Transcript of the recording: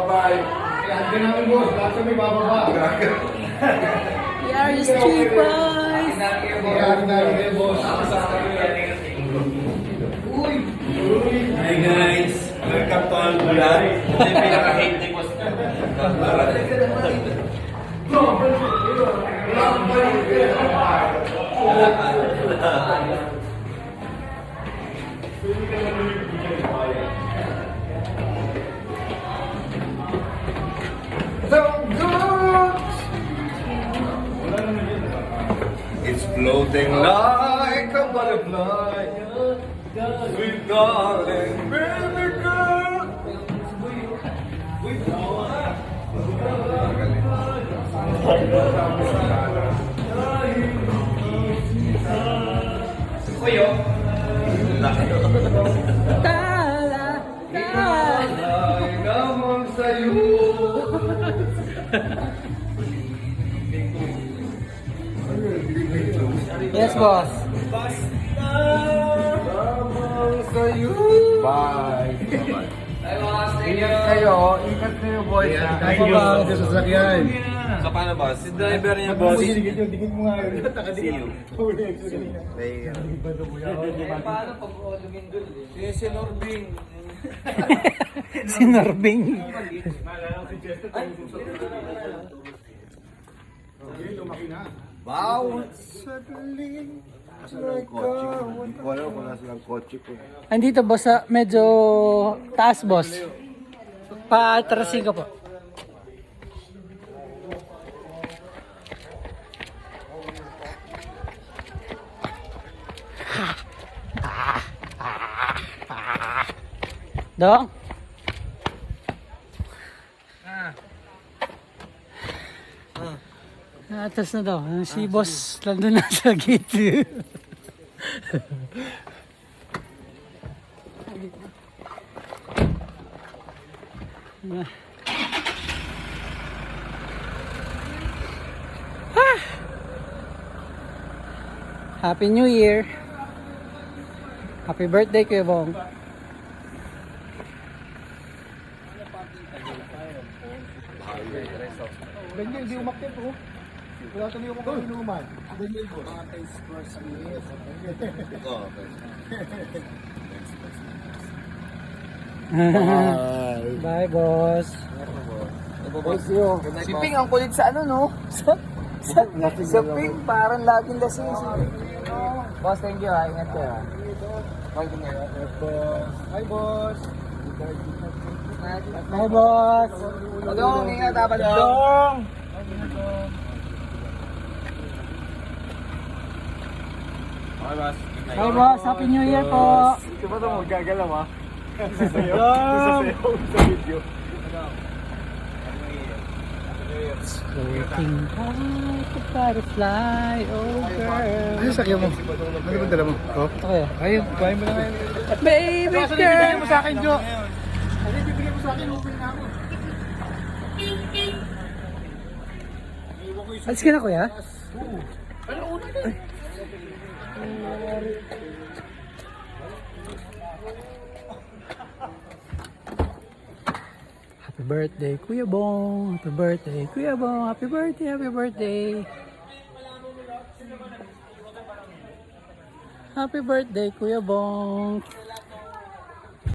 bye-bye. Hanggang namin boss, lahat kami bababa. We are the street boys. Hanggang namin boss. Hi guys! Welcome to our vlog. Ito yung pinaka-hate ni Boss. So good! It's floating like a butterfly. Sweet darling, baby girl. Kuyo. Tala, tala. Ay naman sa'yo. Yes, boss. Naman sa'yo. Bye. Ingat kayo. Ingat kayo, boys. Thank you. Sa sasakyan. So, paano, boss? Si driver niya, boss. Dikit mo nga yun. See you. Paano pag lumindol eh? Si Norbing. Si Norbing. Lumaki na. Bawat saglit. Wala ko nasa ng kotse ko. Andito boss, medyo taas boss. Pa-trasin ka po. Dong? Atas na daw. Si boss nandun na sa gate. Happy New Year. Happy birthday, Kuya Bong. Daniel, hindi umakit po. Wala kami yung mga inuman. Daniel po. Mga taste first. Bye, boss. Si Ping ang kulit sa ano, no? Sa Ping, parang laging lasing si Ping. Boss, thank you ha. Ingat kayo ha. Hi, boss. Bye, boss. Dong, ingat ha, Dong. Bye, boss. Happy New Year po. Ito ba ito mo? Gagalaw ha? Sasayaw. Sasayaw sa video. Floating like a butterfly, oh girl. Ano sakyan mo? Ano ba dala mo? Oh? Okay. Ayun, kuhain mo na ngayon. Baby Bibigyan girl. mo sa akin, Jo. Ano bibigyan mo sa akin? Open na ako. Alis ka na, kuya? Happy birthday, Kuya Bong. Happy birthday, Kuya Bong. Happy birthday, happy birthday. Happy birthday, Kuya Bong.